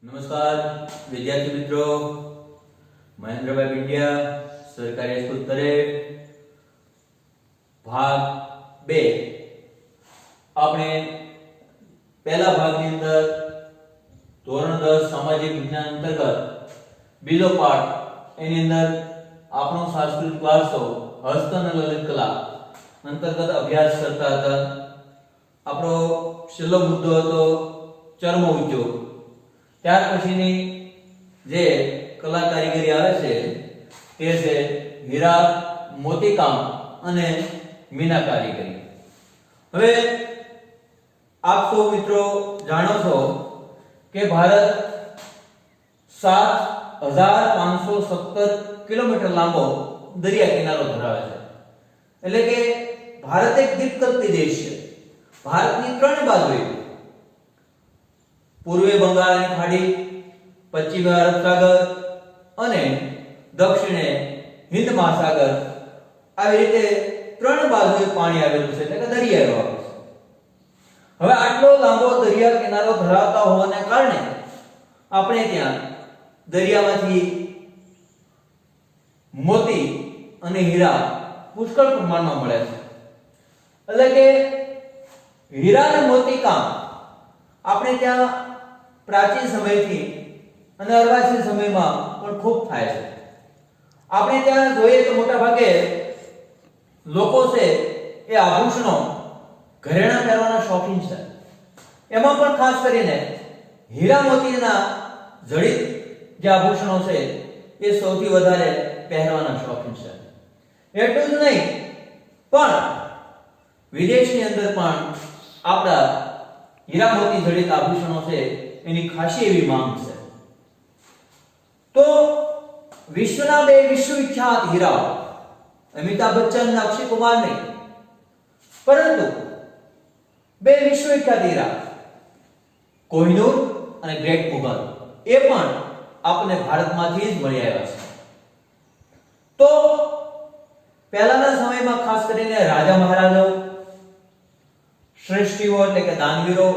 नमस्कार विद्यार्थी मित्रों, महेंद्र भाई पिंडिया सरकारी स्कूल तरेट भाग 2 આપણે પહેલા ભાગની અંદર ધોરણ 10 સામાજિક વિજ્ઞાન અંતર્ગત બીજો પાઠ એની અંદર આપણો સાંસ્કૃતિક વારસો હસ્ત અને લલિત કલા અંતર્ગત અભ્યાસ કરતા હતા। આપણો છેલ્લો મુદ્દો હતો ચર્મ ઉદ્યોગ। ત્યાર પછીની જે કલા કારીગરી આવે છે તે છે હીરા મોતીકામ અને મીના કારીગરી। હવે આપ સૌ મિત્રો જાણો છો કે ભારત 7517 કિલોમીટર લાંબો દરિયા કિનારો ધરાવે છે। એટલે કે ભારત એક દ્વીપકલ્પી દેશ છે। ભારતની ત્રણ બાજુએ પૂર્વે બંગાળની ખાડી, પશ્ચિમે અરબ સાગર અને દક્ષિણે હિન્દ મહાસાગર આવી રીતે ત્રણ બાજુએ પાણી આવેલું છે, એટલે કે દરિયાઓ આવેલો છે। હવે આટલો લાંબો દરિયા કિનારો ધરાવતા હોવાને કારણે આપણે ત્યાં દરિયામાંથી મોતી અને હીરા પુષ્કળ પ્રમાણમાં મળે છે। એટલે કે હીરા અને મોતી કામ આપણે ત્યાં પ્રાચીન સમયથી અને અર્વાચીન સમયમાં પણ ખૂબ થાય છે। આપણે ત્યાં જોઈએ તો મોટા ભાગે લોકો છે એ આભૂષણો ઘરેણા પહેરવાના શોખીન છે। એમાં પણ ખાસ કરીને હીરા મોતીના જડિત જે આભૂષણો છે એ સૌથી વધારે પહેરવાના શોખીન છે। એટલું જ નહીં પણ વિદેશની અંદર પણ આપણા હીરા મોતી જડિત આભૂષણો છે એની ખાસી એવી માંગ છે। તો વિશ્વના બે વિશ્વવિખ્યાત હીરાઓ અમિતાભ બચ્ચન અને અક્ષય કુમાર નહીં, પરંતુ બે વિશ્વવિખ્યાત હીરા કોહિનૂર અને ગ્રેટ મુગલ એ પણ આપણને ભારતમાંથી જ મળી આવ્યા છે। તો પહેલાના સમયમાં ખાસ કરીને રાજા મહારાજાઓ, શ્રેષ્ઠીઓ એટલે કે દાનવીરો,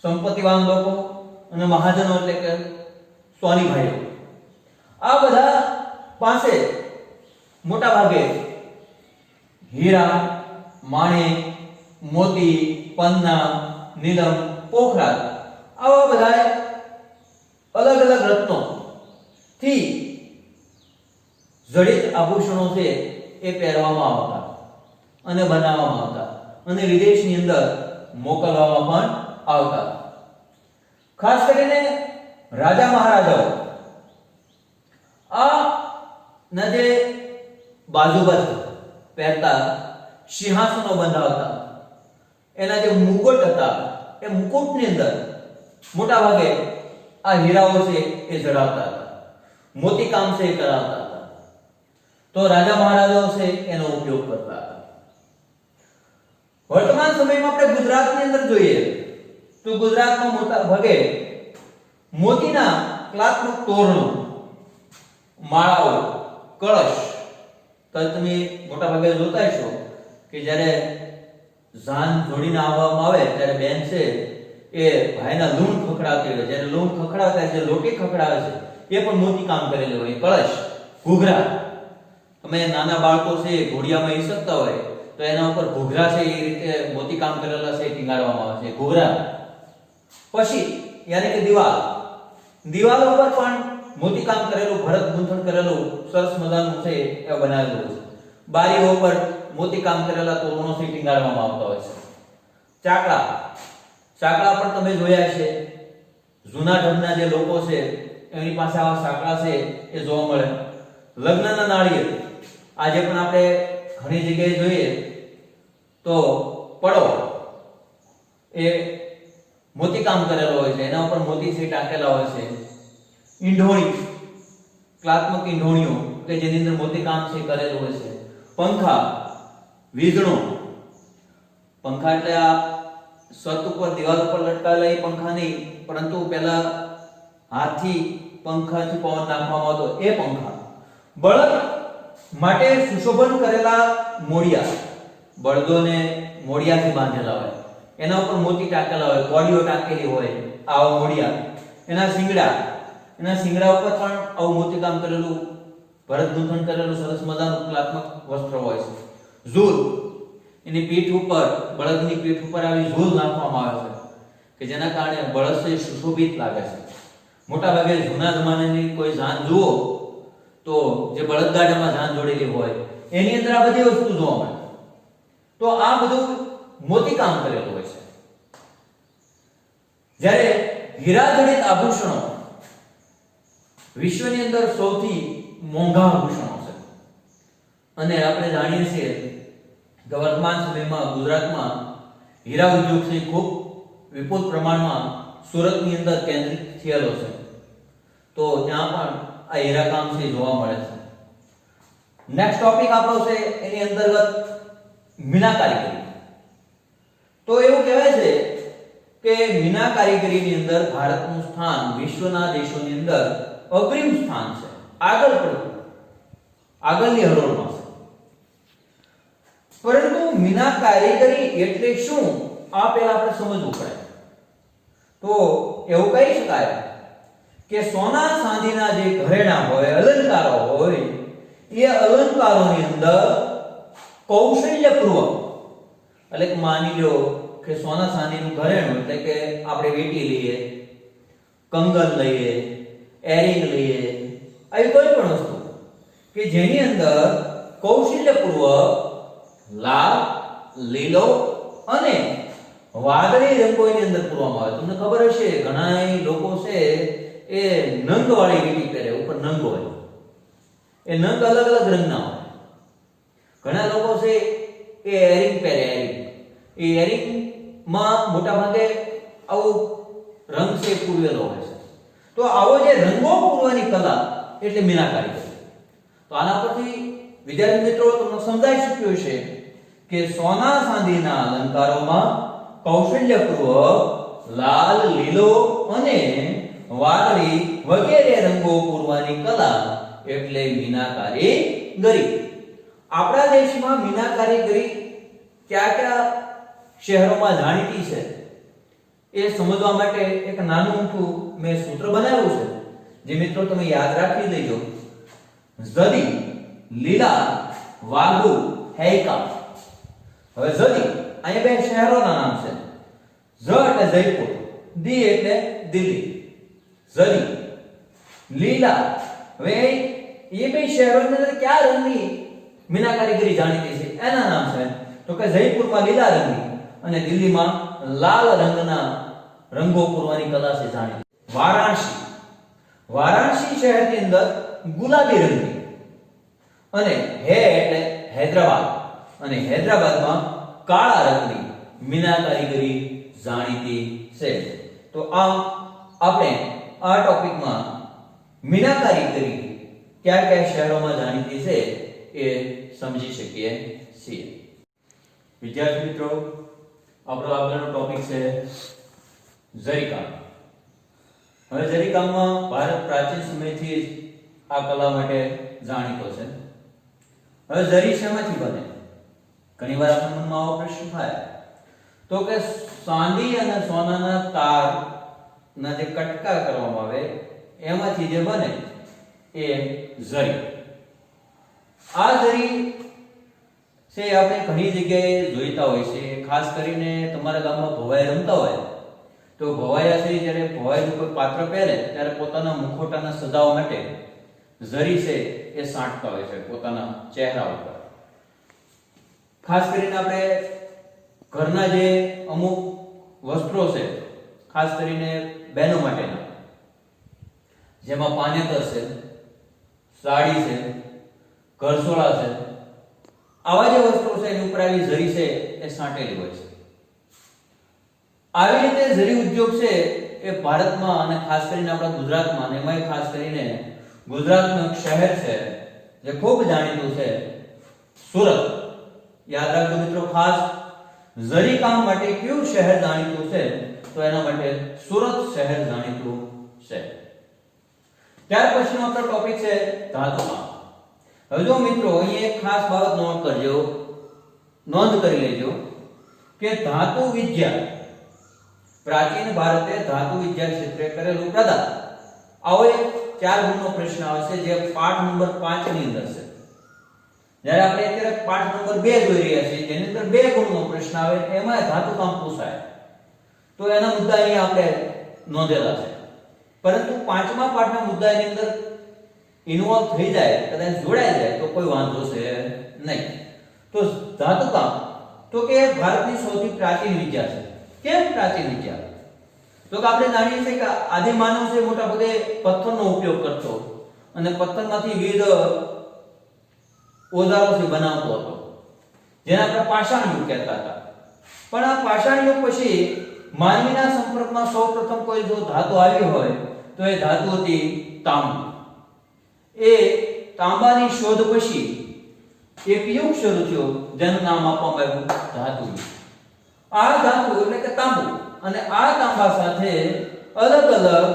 સંપત્તિવાન લોકો અને મહાજનો એટલે કે સોની ભાઈઓ, આ બધા પાસે મોટા ભાગે હીરા, માણેક, મોતી, પન્ના, નીલમ, પોખરાજ આવા બધા અલગ અલગ રત્નો થી જડિત આભૂષણો છે એ પહેરવામાં આવતા અને બનાવવામાં આવતા અને વિદેશની અંદર મોકલવામાં પણ આવતા। ખાસ કરીને રાજા મહારાજાઓ આ ના જે બાજુબંધ પહેરતા, સિંહાસનો બંધાવતા, એના જે મુકુટ હતા એ મુકુટની અંદર મોટા ભાગે આ હીરાઓ છે એ જડાવતા હતા, મોતીકામ છે એ કરાવતા હતા। તો રાજા મહારાજાઓ છે એનો ઉપયોગ કરતા હતા। વર્તમાન સમયમાં આપણે ગુજરાતની અંદર જોઈએ તો ગુજરાતમાં મોટા ભાગે મોતીના કલાત્મક તોરણો, માળાઓ, કળશ તો તમે મોટા ભાગે જોતા હશો કે જ્યારે જાન જોડીને આવવામાં આવે ત્યારે બેન છે એ ભાઈના લૂણ ખખડાવતી હોય, જ્યારે લૂણ ખખડાવતા જે લોટી ખખડાવે છે એ પણ મોતી કામ કરેલું હોય। કળશ, ઘૂઘરા, તમે નાના બાળકો છે ઘોડિયામાં ઈ શકતા હોય તો એના ઉપર ઘૂઘરા છે એ રીતે મોતી કામ કરેલા છે ટીંગાડવામાં આવે છે, ઘૂઘરા। પછી યાની કે દિવાલ ઉપર પણ મોતી કામ કરેલું, ભરત ગૂંથણ કરેલું સરસ મજાનું છે એ બનાવેલું છે। બારીઓ પર મોતી કામ કરેલા તોરણો છે ટીંગાડવામાં આવતા હોય છે। ચાકડા પણ તમે જોયા છે, જૂના ઢબના જે લોકો છે એની પાસે આવા ચાકડા છે એ જોવા મળે। લગ્નના નાળિયેર આજે પણ આપણે ઘણી જગ્યાએ જોઈએ તો પડો એ મોતી કામ કરેલો હોય છે, એના ઉપર મોતી છે ટાંકેલા હોય છે। ઈંઢોણી, કલાત્મક ઈંઢોણીઓ કે જેની અંદર મોતી કામ છે કરેલું હોય છે। પંખા, વીજળો, પંખા એટલે આ છત ઉપર દિવાલ ઉપર લટકાવેલા એ પંખા નહીં, પરંતુ પેલા હાથથી પંખાથી પવન નાખવામાં આવતો એ પંખા। બળદ માટે સુશોભન કરેલા મોડિયા, બળદોને મોડિયાથી બાંધેલા હોય, એના ઉપર મોતી ટાંકેલા હોય, કોડીઓ ટાંકેલી હોય, આવા મોડિયા એના શિંગડા ઉપર પણ આવું મોતીકામ કરેલું, ભરત ગૂંથણ કરેલું સરસ મજાનું કલાત્મક વસ્ત્ર હોય છે. ઝૂલ, એની પીઠ ઉપર, બળદની પીઠ ઉપર આવી ઝૂલ નાખવામાં આવે છે કે જેના કારણે બળદ છે સુશોભિત લાગે છે. મોટા ભાગે જૂના જમાનાની કોઈ જાન જુઓ તો જે બળદગાડામાં જાન જોડેલી હોય એની અંદર આ બધી વસ્તુ જોવા મળે. તો આ બધું મોતીકામ કરેલું હોય છે. જ્યારે હીરાજડિત આભૂષણો વિશ્વની અંદર સૌથી મોંઘા આભૂષણો છે. અને આપણે જાણીએ છીએ કે વર્તમાન સમયમાં ગુજરાતમાં હીરા ઉદ્યોગ છે ખૂબ વિપુલ પ્રમાણમાં સુરતની અંદર કેન્દ્રિત થયેલો છે. તો ત્યાં પણ આ હીરા કામ છે જોવા મળે છે. નેક્સ્ટ ટોપિક આપણો છે એની અંતર્ગત મીના કારીગરી. તો એવું કહેવાય છે કે મીના કારીગરીની અંદર ભારતનું સ્થાન વિશ્વના દેશોની અંદર અગ્રીમ સ્થાન છે, આગળની હરોળમાં છે. પરંતુ મીના કારીગરી એટલે શું આ પહેલા આપણે સમજવું પડે. તો એવું કહી શકાય કે સોના ચાંદીના જે ઘરેણા હોય, અલંકારો હોય, એ અલંકારોની અંદર કૌશલ્યપૂર્વક, એટલે કે માની લો કે સોના ચાંદીનું ઘરેણું એટલે કે આપણે વેટી લઈએ, કંગન લઈએ, એરિંગ લઈએ, આવી કોઈ પણ વસ્તુ કે જેની અંદર કૌશલ્યપૂર્વક લાલ, લીલો અને વાદળી રંગોની અંદર પૂરવામાં આવે. તમને ખબર હશે ઘણા લોકો છે એ નંગ વાળી વીટી પહેરે, ઉપર નંગ હોય, એ નંગ અલગ અલગ રંગના હોય. ઘણા લોકો છે એ એરિંગ પહેરે, એ એરિંગ માં મોટા ભાગે આવો રંગ છે પૂરવેલો હોય છે. તો આવો જે રંગો પૂરવાની કલા એટલે મીનાકારી છે. તો આના પરથી વિદ્યાર્થી મિત્રો તમને સમજાઈ શક્યું છે કે સોના ચાંદીના અલંકારોમાં કૌશલ્યપૂર્વક લાલ, લીલો અને વાદળી વગેરે રંગો પૂરવાની કલા એટલે મીનાકારીગરી. આપણા દેશમાં મીનાકારીગરી કયા કયા શહેરોમાં જાણીતી છે એ સમજવા માટે એક નાનું મોટું મેં સૂત્ર બનાવ્યું છે, જે મિત્રો તમે યાદ રાખી લેજો. ઝરી, લીલા, વાગુ, હૈકા. હવે ઝરી, અહીંયા બે શહેરોના નામ છે. ઝ એટલે જયપુર, દી એટલે દિલ્હી. ઝરી, લીલા. હવે એ બે શહેરોની અંદર કયા રંગની મીનાકારીગરી જાણીતી છે એના નામ છે. તો કે જયપુરમાં લીલા રંગની અને દિલ્હીમાં લાલ રંગના રંગો પૂરવાની કલા છે જાણીતી. વારાણસી, વારાણસી શહેરની અંદર ગુલાબી રંગની અને હે એટલે હૈદરાબાદ, અને હૈદરાબાદમાં કાળા રંગની મીનાકારીગરી જાણીતી છે. તો આ આપણે આ ટોપિકમાં મીનાકારીગરી કયા કયા શહેરોમાં જાણીતી છે એ સમજી શકીએ છીએ. વિદ્યાર્થી મિત્રો, આપણો આગળનો ટોપિક છે જરીકામ. હવે જરીકામમાં ભારત પ્રાચીન સમયથી જ આ કલા માટે જાણીતો છે. હવે જરી શેમાંથી બને? ઘણીવાર આપણા મનમાં આવો પ્રશ્ન થાય. તો કે ચાંદી અને સોનાના તારના જે કટકા કરવામાં આવે એમાંથી જે બને એ જરી. આ જરી છે આપણે ઘણી જગ્યાએ જોઈતા હોય છે. ખાસ કરીને તમારા ગામમાં ભવાઈ રમતા હોય તો ભવાયા છે જ્યારે ભવાઈ ઉપર પાત્ર પહેરે ત્યારે પોતાના મુખોટાના સજાવવા માટે જરી છે એ સાંટતા હોય છે પોતાના ચહેરા ઉપર. ખાસ કરીને આપણે ઘરના જે અમુક વસ્ત્રો છે, ખાસ કરીને બહેનો માટેના, જેમાં પાનેતર છે, સાડી છે, ઘરસોળા છે, આવા જે વસ્ત્રો છે એની ઉપર આવી જરી છે એ સાંટેલી હોય છે. આવી રીતે જરી ઉદ્યોગ છે એ ભારતમાં અને ખાસ કરીને આપણા ગુજરાતમાં, અને એમાંય ખાસ કરીને ગુજરાતનું એક શહેર છે જે ખૂબ જાણીતું છે, સુરત. યાદ રાખજો મિત્રો, ખાસ જરી કામ માટે કયું શહેર જાણીતું છે? તો એના માટે સુરત શહેર જાણીતું છે. ત્યાર પછીનો આપણો ટોપિક છે ધાતુકામ. હવે જો મિત્રો અહીં એક ખાસ બાબત નોંધ કરી લેજો કે ધાતુ વિદ્યા પ્રાચીન ભારતે ધાતુ વિજ્ઞાન ક્ષેત્રે કરેલું પ્રદાન. આવો એક 4 ગુણનો પ્રશ્ન આવશે જે પાઠ નંબર 5 ની અંદર છે. જ્યારે આપણે અત્યારે પાઠ નંબર 2 જોઈ રહ્યા છીએ જેની અંદર 2 ગુણનો પ્રશ્ન આવે એમાં ધાતુ કામ પૂછાય તો એના મુદ્દા અહીંયા આપણે નોંધેલા છે. પરંતુ 5મા પાઠના મુદ્દાની અંદર ઇન્વોલ્વ થઈ જાય કદાચ જોડાઈ જાય તો કોઈ વાંધો છે નહીં. તો ધાતુ કામ તો કે ભારતની સૌથી પ્રાચીન વિદ્યા છે. કેમ પ્રાચીન વિદ્યા? તો કે આપણે જાણીએ છીએ કે આદિ માનવ છે મોટા ભાગે પથ્થરનો ઉપયોગ કરતો અને પથ્થરમાંથી વિવિધ ઓજારોથી બનાવતો હતો જેને આપણે પાષાણ યુગ કહેતા હતા. પણ આ પાષાણ યુગ પછી માનવીના સંપર્કમાં સૌપ્રથમ કોઈ જો ધાતુ આવી હોય તો એ ધાતુ હતી તાંબુ. એ તાંબાની શોધ પછી એક યુગ શરૂ થયો જેનું નામ આપવામાં આવ્યું ધાતુ યુગ. આ ધાતુ એટલે કે તાંબુ અને આ તાંબા સાથે અલગ અલગ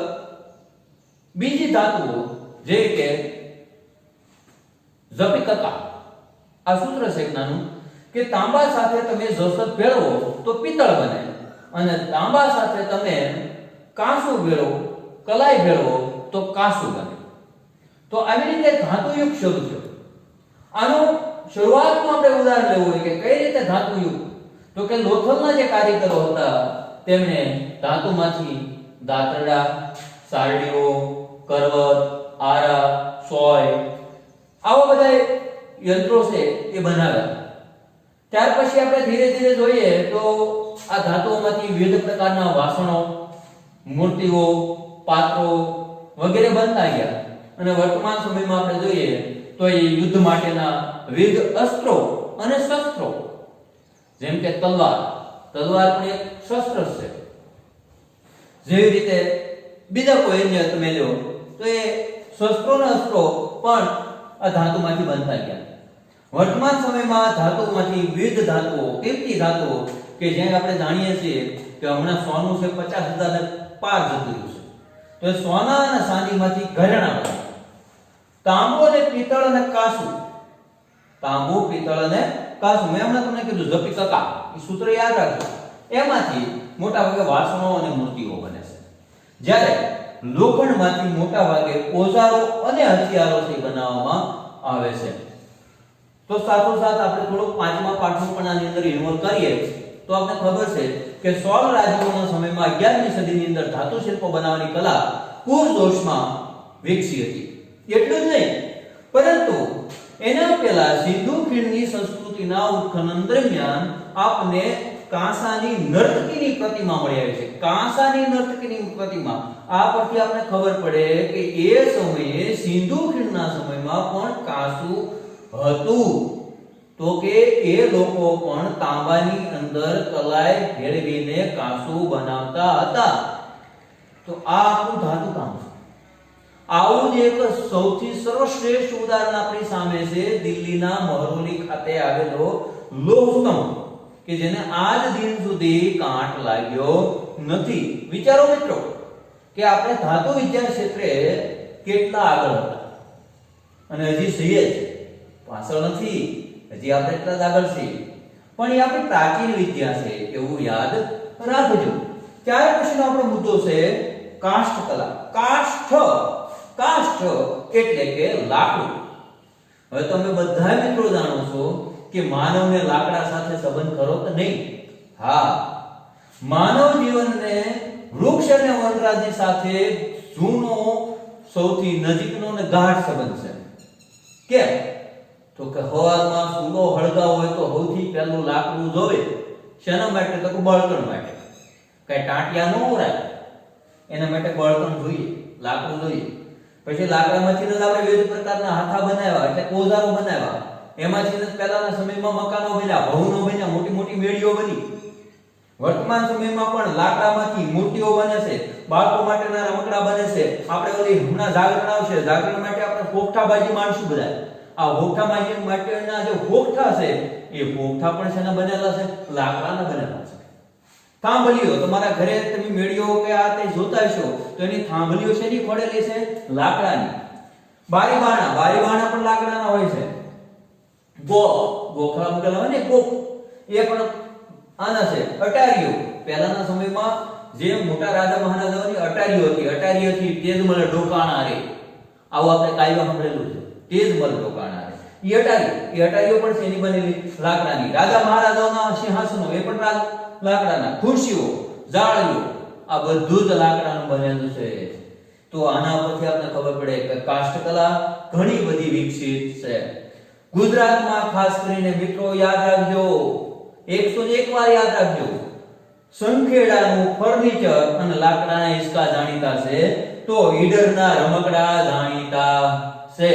બીજી ધાતુઓ જે કે ઝપિકકા. આ સૂત્ર છે નાનું કે તાંબા સાથે તમે જોસત ભેળવો તો પિત્તળ બને અને તાંબા સાથે તમે કાંસુ ભેળવો કલાઈ ભેળવો તો કાંસુ બને. તો આવી રીતે ધાતુ યુગ શરૂ થયો. આનું શરૂઆતમાં આપણે ઉદાહરણ લેવું હોય કે કઈ રીતે ધાતુ યુગ તો કે લોથલના જે કારીગરો હતા તેમણે ધાતુમાંથી દાંતરડા, સારડીઓ, કરવત, આરા, સોય આવા બધા યંત્રો છે એ બનાવ્યા. ત્યાર પછી આપણે ધીરે ધીરે જોઈએ તો આ ધાતુઓમાંથી વિવિધ પ્રકારના વાસણો, મૂર્તિઓ, પાત્રો વગેરે બનતા ગયા અને વર્તમાન સમયમાં આપણે જોઈએ તો એ યુદ્ધ માટેના વિવિધ અસ્ત્રો અને શસ્ત્રો જેમ કે તલવાર પણ એક શસ્ત્ર છે. જેવી રીતે બીજા કોઈ અન્ય તમે લો તો એ શસ્ત્રો અને અસ્ત્રો પણ આ ધાતુમાંથી બનતા ગયા. વર્તમાન સમયમાં ધાતુમાંથી વિવિધ ધાતુઓ, કિંમતી ધાતુઓ કે જે આપણે જાણીએ છીએ કે હમણાં સોનું છે 50,000 ને પાર જતું રહ્યું છે. તો એ સોના અને ચાંદીમાંથી ઘરેણાં બને. તાંબુ અને પિત્તળ અને કાંસુ. તાંબુ, પિત્તળ અને કાંસુ મેં હમણાં તમને કીધું ઝપિકકા એ સૂત્ર યાદ રાખજો. એમાંથી મોટા ભાગે વાસણો અને મૂર્તિઓ બને છે. જ્યારે લોખંડમાંથી મોટા ભાગે ઓજારો અને હથિયારોથી બનાવવામાં આવે છે. તો સાથોસાથ આપણે થોડુંક 5મા પાઠનું પણ આની અંદર ઇન્વોલ્વ કરીએ તો આપણે ખબર છે કે 16 રાજ્યોના સમયમાં 11મી સદીની અંદર ધાતુ શિલ્પો બનાવવાની કલા પૂરજોશમાં વિકસી હતી. એટલું જ નહીં પરંતુ એના પહેલા સિંધુ ખીણની સંસ્કૃતિના ઉત્ખનન દરમિયાન આપને કાંસાની નર્તકીની પ્રતિમા મળી આવી છે. કાંસાની નર્તકીની પ્રતિમા આ પરથી આપણે ખબર પડે કે એ સમયે સિંધુ ખીણના સમયમાં પણ કાંસુ હતું. તો કે એ લોકો પણ તાંબાની અંદર કલાઈ ભેળવીને કાંસુ બનાવતા હતા. તો આ આપણું ધાતુ કામ છે. આવું જ એક સૌથી સર્વશ્રેષ્ઠ ઉદાહરણ આપણી સામે છે દિલ્હીના મહરોલી ખાતે આવેલો લોહ સ્તંભ કે જેને આજ દિન સુધી કાંટ લાગ્યો નથી. વિચારો મિત્રો કે આપણે ધાતુ વિજ્ઞાન ક્ષેત્રે કેટલા આગળ હતા અને હજી છીએ જ, પાછળ નથી. હજી આપણે એટલા જ આગળ છીએ પણ એ આપણી પ્રાચીન વિદ્યા છે એવું યાદ રાખજો. ત્યાર પછીનો આપણો મુદ્દો છે કાષ્ઠ કલા. કાષ્ઠ એટલે કે લાકડું. હવે તમે બધા મિત્રો જાણો છો કે માનવને લાકડા સાથે સંબંધ ખરો કે નહીં? હા, માનવ જીવનને વૃક્ષ અને વનરાજની સાથે જૂનો સૌથી નજીકનો અને ગાઢ સંબંધ છે. કેમ? તો કે હવામાં સૂલો હળગાવો હોય તો સૌથી પહેલું લાકડું જોવે. શેના માટે? તો કે બળતણ માટે. કઈ ટાંટિયા ન ઉરાય એના માટે બળતણ જોઈએ, લાકડું જોઈએ. પછી લાકડામાંથી જ આપણે વિવિધ પ્રકારના હાથા બનાવ્યા એટલે ઓજારો બનાવ્યા. એમાંથી જ પહેલાના સમયમાં મકાનો બન્યા, ભવનો બન્યા, મોટી મોટી મેળીઓ બની. વર્તમાન સમયમાં પણ લાકડામાંથી મૂર્તિઓ બને છે, બાળકો માટેના રમકડા બને છે. આપણે ઓલી હમણાં જાગરણ આવશે, જાગરણ માટે આપણે પોપઠાબાજી માણશું બધા. આ પોપઠાબાજી માટેના જે પોપઠા છે એ પોપઠા પણ શેના બનેલા છે? લાકડાના બનેલા છે. થાંભલીઓ તમારા ઘરે તમે મેળીઓ કે આ તે જોતા હશો તો એની થાંભલીઓ શેની ખોડેલી છે? લાકડાની. બારીબાણા પણ લાકડાના હોય છે. ગોખલા મૂકેલા હોય ને કોક એ પણ આના છે. અટારીઓ પહેલાના સમયમાં જે મોટા રાજા મહારાજાઓની અટારીઓ હતી, અટારીઓથી તેજમલ ઢોકાણા રે, આવું આપણે કાવ્ય સાંભળેલું છે, તેજમલ ઢોકાણા રે. એ અટારીઓ પણ શેની બનેલી? લાકડાની. રાજા મહારાજાઓના સિંહાસનો એ પણ લાકડાના. ખુરશીઓ, જાળીઓ, આ બધું જ લાકડાનું બનેલું છે. તો આના પરથી આપણે ખબર પડે કે કાષ્ઠકલા ઘણી બધી વિકસિત છે. ગુજરાતમાં ખાસ કરીને મિત્રો યાદ રાખજો, 101 વાર યાદ રાખજો, સંખેડાનું ફર્નિચર અને લાકડાના હિંચકા જાણીતા છે, તો ઈડરના રમકડા જાણીતા છે.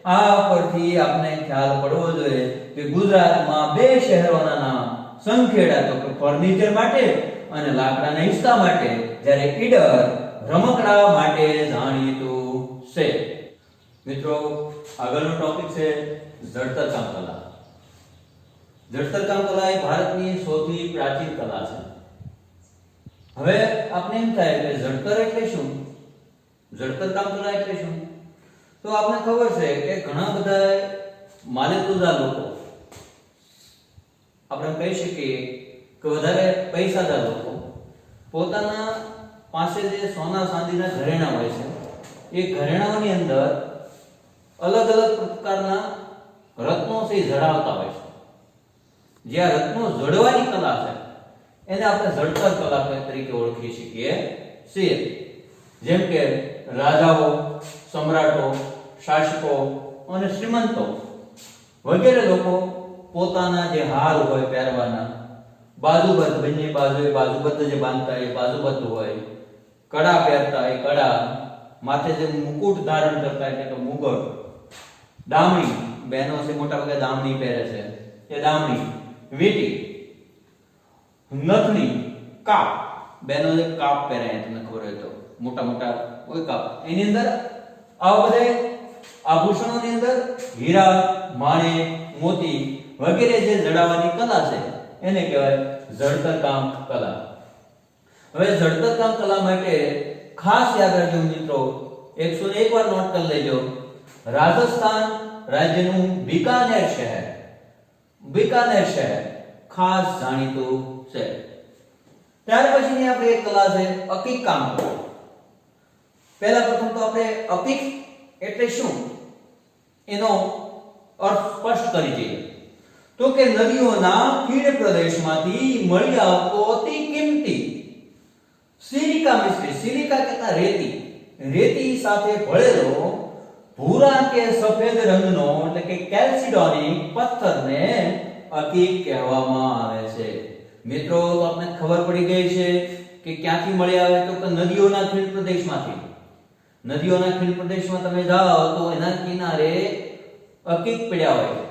આ પરથી આપણે ખ્યાલ પડવો જોઈએ કે ગુજરાતમાં બે શહેરોના નામ, સંખેડા તો ફર્નિચર માટે અને લાકડાના હિંચકા માટે, જ્યારે ઈડર રમકડા માટે જાણીતું છે. મિત્રો આગળનો ટોપિક છે જડતર કામ કલા. જડતર કામ કલા એ ભારતની સૌથી પ્રાચીન કલા છે. હવે આપણે એમ થાય કે જડતર એટલે શું? જડતર કામ કલા એટલે શું? તો આપણે ખબર છે કે ઘણા બધા માલેતુજા લોકો, આપણે કહી શકીએ કે વધારે પૈસાદાર લોકો પોતાના પાસે જે સોના ચાંદીના ઘરેણા હોય છે, એ ઘરેણાઓની અંદર અલગ અલગ પ્રકારના રત્નો છે જડાવતા હોય છે. જે આ રત્નો જડવાની કલા છે એને આપણે જડતર કલા તરીકે ઓળખી શકીએ છીએ. જેમ કે રાજાઓ, સમ્રાટો, શાસકો અને શ્રીમંતો વગેરે લોકો પોતાના જે હાર હોય પહેરવાના, બાજુબંધ, બંને બાજુએ બાજુબંધ જે બાંધતા એ બાજુબંધ હોય, કડા પહેરતા એ કડા, માથે જે મુકુટ ધારણ કરતા એટલે કે મુગટ, દામણી, બહેનો છે મોટા ભાગે દામણી પહેરે છે, એ દામણી, વીટી, નથણી, કાપ, બહેનો જે કાપ પહેરે, તમને ખબર હોય તો મોટા મોટા કોઈ કાપ, એની અંદર આવા બધા આભૂષણોની અંદર હીરા, માણેક, મોતી વગેરે જે જડાવવાની કલા છે એને કહેવાય જડતર કામ કલા. હવે જડતર કામ કલા માટે ખાસ યાદ રાખજો મિત્રો, 101 વાર નોટ કરી લેજો. રાજસ્થાન રાજ્યનું બીકાનેર શહેર ખાસ જાણીતું છે. ત્યાર પછીની આપણે એક કલા છે અકીક કામ કલા. પહેલા પ્રથમ તો આપણે અકીક એટલે શું એનો અર્થ સ્પષ્ટ કરી દઈએ. તો કે નદીઓના ખીણ પ્રદેશમાંથી મળી આવતો અતિ કિંમતી સિલિકા મિશ્રિત, સિલિકા કહેતા રેતી સાથે ભળેલો ભૂરા કે સફેદ રંગનો એટલે કે કેલ્સિડોનિક પથ્થરને અકીક કહેવામાં આવે છે. મિત્રો તો આપને ખબર પડી ગઈ છે કે ક્યાંથી મળી આવે, તો કે નદીઓના ખીણ પ્રદેશમાંથી. નદીઓના ખીણ પ્રદેશમાં તમે જાઓ તો એના કિનારે અકીક પડ્યા હોય.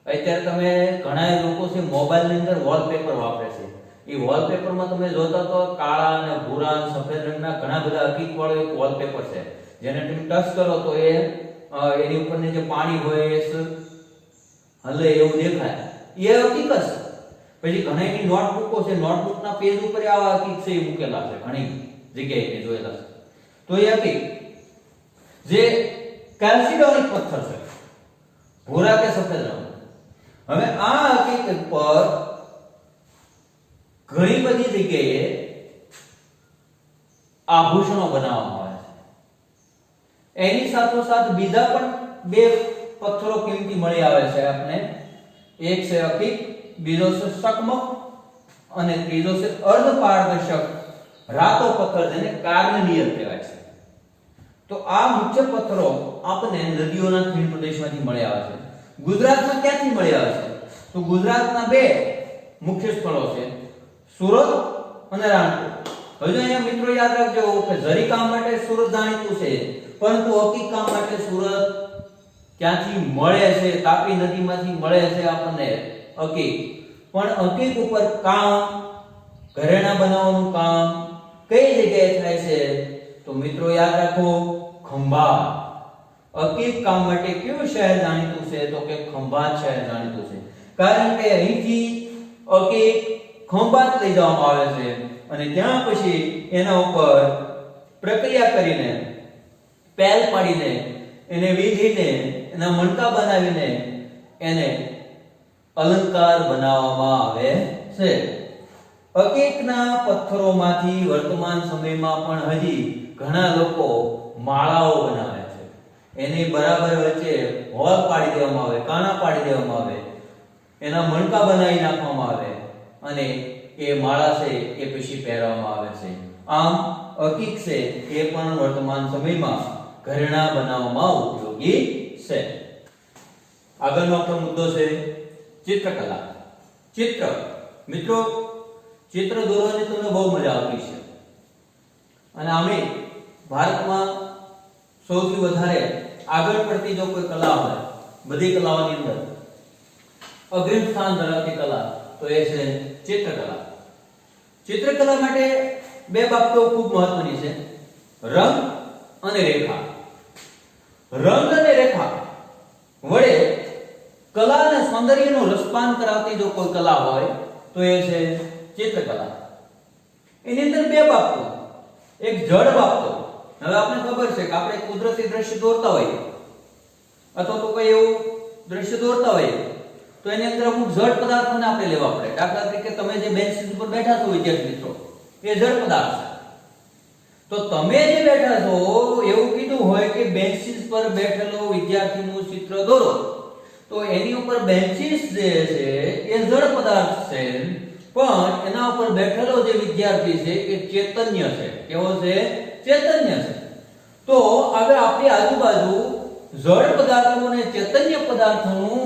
અત્યારે તમે ઘણા લોકો છે મોબાઈલની અંદર વોલપેપર વાપરે છે. એ વોલપેપરમાં તમે જોતા તો કાળા અને ભૂરા અને સફેદ રંગના ઘણા બધા અકીક વાળો એક વોલપેપર છે, જેને તમે ટચ કરો તો એ એની ઉપરની જે પાણી હોય એ હલે એવું દેખાય, એ અકીક છે. પછી ઘણા એની નોટબુકો છે, નોટબુકના પેજ ઉપર આવા અકીક છે એ મૂકેલા છે, ઘણી જગ્યાએ જોયેલા છે. તો એ અકીક જે કેલ્સિડોનિક પથ્થર છે, ભૂરા કે સફેદ રંગ. હવે આ અકીક પર ઘણી બધી જગ્યાએ આભૂષણો બનાવવામાં આવે છે. એની સાથોસાથ બીજા પણ બે પથ્થરો કિંમતી મળી આવે છે આપને. એક છે અકીક, બીજો છે સકમક અને ત્રીજો છે અર્ધપારદર્શક રાતો પથ્થર, જેને કાર્નેલિયન કહેવાય છે. તો આ મુખ્ય પથ્થરો આપને નદીઓના ખીણ પ્રદેશમાંથી મળી આવે છે. ગુજરાતમાં ક્યાંથી મળી આવે છે? તો ગુજરાતના બે મુખ્ય સ્થળો છે, સુરત અને રાણપુર. હવે અહીંયા મિત્રો યાદ રાખજો કે જરી કામ માટે સુરત જાણીતું છે, પરંતુ અકીક કામ માટે સુરત ક્યાંથી મળે છે? તાપી નદીમાંથી મળે છે આપણને અકીક. પણ અકીક ઉપર કામ, ઘરેણા બનાવવાનું કામ કઈ જગ્યાએ થાય છે? તો મિત્રો યાદ રાખો, ખંભાત. અકીક કામ માટે કયું શહેર જાણીતું છે? તો કે ખંભાત શહેર જાણીતું છે. કારણ કે અહીંથી અકીક ખંભાત લઈ જવામાં આવે છે અને ત્યાં પછી એના ઉપર પ્રક્રિયા કરીને, પેલ પાડીને, એને વીંધીને, એના મણકા બનાવીને એને અલંકાર બનાવવામાં આવે છે. અકીકના પથ્થરોમાંથી વર્તમાન સમયમાં પણ હજી ઘણા લોકો માળાઓ બનાવે છે. એની બરાબર વચ્ચે હોલ પાડી દેવામાં આવે, કાણા પાડી દેવામાં આવે, એના મણકા બનાવી નાખવામાં આવે અને એ માળા છે એ પછી પહેરવામાં આવે છે. આમ અકીક છે એ પણ વર્તમાન સમયમાં ઘરેણા બનાવવામાં ઉપયોગી છે. આગળનો આપણો મુદ્દો છે ચિત્રકલા. ચિત્ર. મિત્રો, ચિત્ર દોરવાની તમને બહુ મજા આવતી છે અને આમે ભારતમાં સૌથી વધારે આગળ પડતી જો કોઈ કલા હોય, બધી કલાઓની અંદર અગ્રીમ સ્થાન ધરાવતી કલા તો એ છે ચિત્રકલા. ચિત્રકલા માટે બે બાબતો ખૂબ મહત્વની છે: રંગ અને રેખા. રંગ અને રેખા વડે કલા અને સૌંદર્યનું રસપાન કરાવતી જો કોઈ કલા હોય તો એ છે ચિત્રકલા. એની અંદર બે બાબતો, એક જડ બાબતો. હવે આપણે ખબર છે કે આપણે કુદરતી દ્રશ્ય દોરતા હોઈએ અથવા તો કોઈ એવું દ્રશ્ય દોરતા હોઈએ તો એની અંદર અમુક જડ પદાર્થોને આપણે લેવા પડે. દાખલા તરીકે તમે જે બેન્ચ ઉપર બેઠા છો વિદ્યાર્થી મિત્રો, એ જડ પદાર્થ છે. તો તમે જે બેઠા છો એવું કીધું હોય કે બેન્ચીસ પર બેઠેલો વિદ્યાર્થીનું ચિત્ર દોરો, તો એની ઉપર બેન્ચીસ જે છે એ જડ પદાર્થ છે, પણ એના ઉપર બેઠેલો જે વિદ્યાર્થી છે એ ચૈતન્ય છે. કેવો છે? ચૈતન્ય છે. તો હવે આપણી આજુબાજુ જડ પદાર્થો અને ચૈતન્ય પદાર્થોનું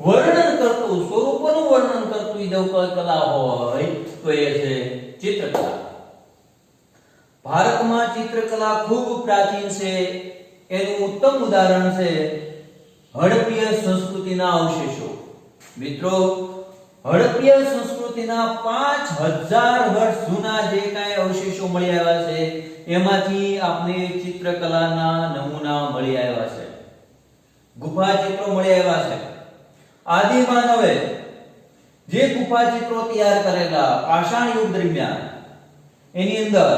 વર્ણન કરતું, સ્વરૂપોનું વર્ણન કરતું જો કોઈ કલા હોય તો એ છે ચિત્રકલા. ભારતમાં ચિત્રકલા ખૂબ પ્રાચીન છે. એનું ઉત્તમ ઉદાહરણ છે હડપ્પીય સંસ્કૃતિના અવશેષો. મિત્રો, હડપ્પીય સંસ્કૃતિના 5000 વર્ષ જૂના જે કાંઈ અવશેષો મળી આવ્યા છે એમાંથી આપણે ચિત્રકલાના નમૂના મળી આવ્યા છે, ગુફા ચિત્રો મળી આવ્યા છે. આદિ માનવે જે ગુફા ચિત્રો તૈયાર કરેલા પાષાણ યુગ દરમિયાન, એની અંદર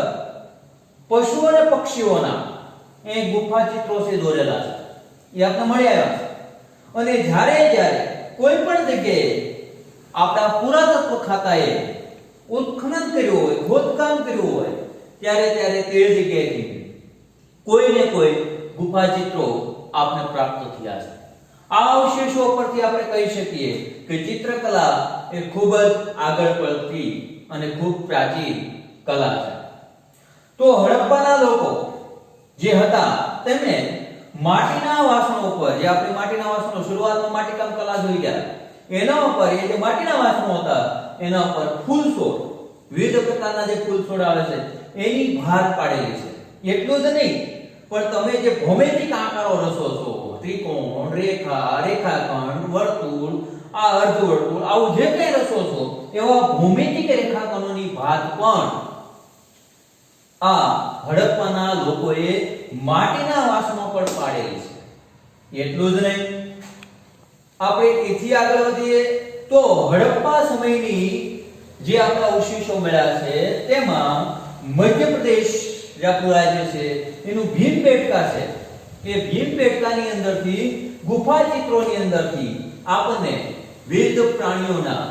પશુ અને પક્ષીઓના એ ગુફા ચિત્રો છે દોરેલા છે, એ આપણે મળી આવ્યા છે. અને જ્યારે કોઈ પણ જગ્યાએ આપણા પુરાતત્વ ખાતાએ ઉત્ખનન કર્યું હોય, ખોદકામ કર્યું હોય, ત્યારે તે જગ્યાએથી કોઈ ને કોઈ ગુફા ચિત્રો આપને પ્રાપ્ત થયા છે. આ અવશેષો પરથી આપણે કહી શકીએ કે ચિત્રકલા એ ખૂબ જ આગળ પડતી અને ખૂબ પ્રાચીન કલા છે. તો હડપ્પાના લોકો જે હતા તેમને માટીના વાસણો ઉપર, જે આપણે માટીના વાસણો શરૂઆતમાં માટીકામ કલા જોઈ ગયા, એના ઉપર એ જે માટીના વાસણો હતા એના ઉપર ફૂલછોડ, વિવિધ પ્રકારના જે ફૂલછોડ આવે છે એની ભાર પાડેલી છે. એટલું જ નહીં, પણ તમે જે ભૌમિતિક આકારો રચો છો, ત્રિકોણ, રેખા, રેખાખંડ, વર્તુળ, આ અર્ધવર્તુળ, આવું જે કંઈ રચો છો એવા ભૌમિતિક રેખાખંડોની ભાત પણ આ હડપ્પાના લોકોએ માટીના વાસણો પર પાડેલી છે. એટલું જ નહીં, આપણે એથી આગળ વધીએ તો હડપ્પા સમયની જે આપણા અવશેષો મળ્યા છે તેમાં મધ્યપ્રદેશ જે આપણું રાજ્ય છે એનું ભીમબેટકા છે. એ ભીમબેટકાની અંદરથી ગુફા ચિત્રોની અંદરથી આપણને વિવિધ પ્રાણીઓના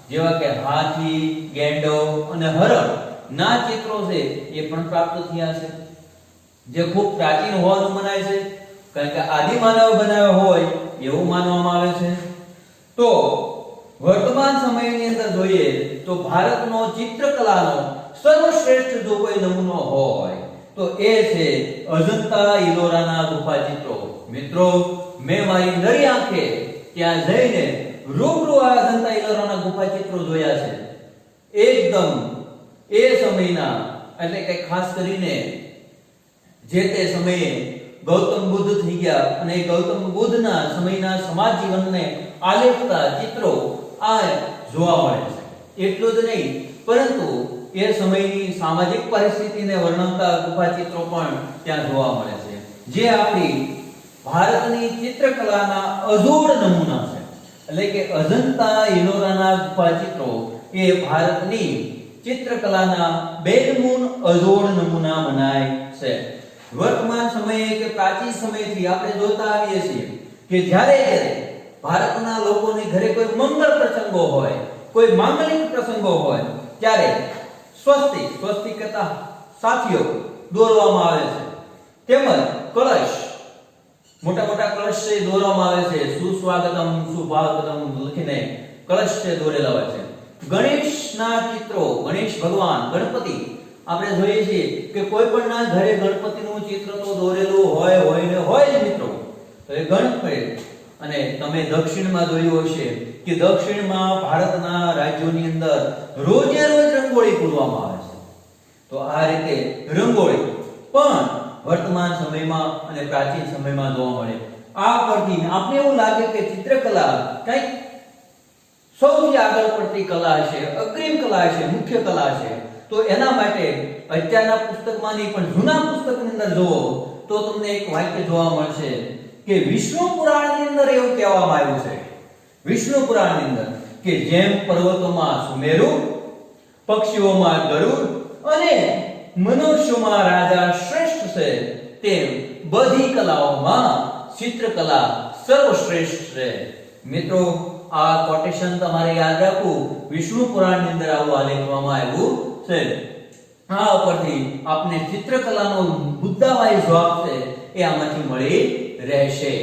જેવા કે હાથી, ગેંડો અને હરણ ના ચિત્રો છે એ પણ પ્રાપ્ત થયા છે, જે ખૂબ પ્રાચીન હોવાનું મનાય છે, કારણ કે આદિમાનવ બનાવ્યો હોય એવું માનવામાં આવે છે. તો વર્તમાન સમયની અંદર જોઈએ તો ભારતનો ચિત્રકલાનો સર્વશ્રેષ્ઠ જો કોઈ નમૂનો હોય તો એ છે અજંતા ઇલોરાના ગુફા ચિત્રો. મિત્રો, મેં મારી નરી આંખે ત્યાં જઈને રૂબરૂ આ અજંતા ઇલોરાના ગુફા ચિત્રો જોયા છે. એકદમ એ સમયના, એટલે કે ખાસ કરીને જે તે સમયે ગૌતમ બુદ્ધ થઈ ગયા અને ગૌતમ બુદ્ધના સમયના સમાજ જીવનને આલેખતા ચિત્રો આ જોવા મળે છે. એટલું જ નહીં, પરંતુ એ સમયની સામાજિક પરિસ્થિતિને વર્ણવતા ગુફા ચિત્રો પણ ત્યાં જોવા મળે છે, જે આપણી ભારતની ચિત્રકલાના અજોડ નમૂના છે. એટલે કે અજંતા ઇલોરાના ગુફા ચિત્રો એ ભારતની ચિત્રકલાના બેદમૂન અજોડ નમૂના મનાય છે. વર્તમાન સમયે કે પ્રાચીન સમયથી આપણે જોતા આવીએ છીએ કે જ્યારે ભારતના લોકોની ઘરે કોઈ મંગળ પ્રસંગો હોય, કોઈ માંગલિક પ્રસંગો હોય, ત્યારે સ્વસ્તિક કરતા સાથીઓ દોરવામાં આવે છે, તેમજ કળશ, મોટા મોટા કળશ છે દોરવામાં આવે છે, સુસ્વાગતમ સુભાગતમ લખીને કળશ છે દોરેલા હોય છે. ગણેશના ચિત્રો, ગણેશ ભગવાન, ગણપતિ આપણે જોઈએ છીએ કે કોઈ પણ ના ઘરે ગણપતિનું ચિત્ર તો દોરેલું હોય જ મિત્રો. તો એ ગણપતિ, અને તમે દક્ષિણમાં જોયું હશે કે દક્ષિણમાં ભારતના રાજ્યોની અંદર રોજે રોજ રંગોળી પૂરવામાં આવે છે. તો આ રીતે રંગોળી પણ વર્તમાન સમયમાં અને પ્રાચીન સમયમાં જોવા મળે. આ પરથી આપણે એવું લાગે કે ચિત્રકલા કંઈક સૌથી આગળ પડતી કલા છે, અગ્રીમ કલા છે, મુખ્ય કલા છે. તો એના માટે અત્યારના પુસ્તકમાં નહીં પણ જૂના પુસ્તકની અંદર જુઓ તો તમને એક વાક્ય જોવા મળશે કે વિષ્ણુ પુરાણની અંદર એવું કહેવામાં આવ્યું છે, વિષ્ણુ પુરાણની અંદર, કે જેમ પર્વતોમાં સુમેરુ, પક્ષીઓમાં ગરુડ અને મનુષ્યોમાં રાજા શ્રેષ્ઠ છે, તેમ બધી કલાઓમાં ચિત્રકલા સર્વશ્રેષ્ઠ છે. મિત્રો, આ કોટેશન તમારે યાદ રાખવું. વિષ્ણુ પુરાણની અંદર આવું આલેખવામાં આવ્યું છે. આ ઉપરથી આપને ચિત્રકલાનો મુદ્દાવાળી જવાબ છે એ આમાંથી મળી રહેશે.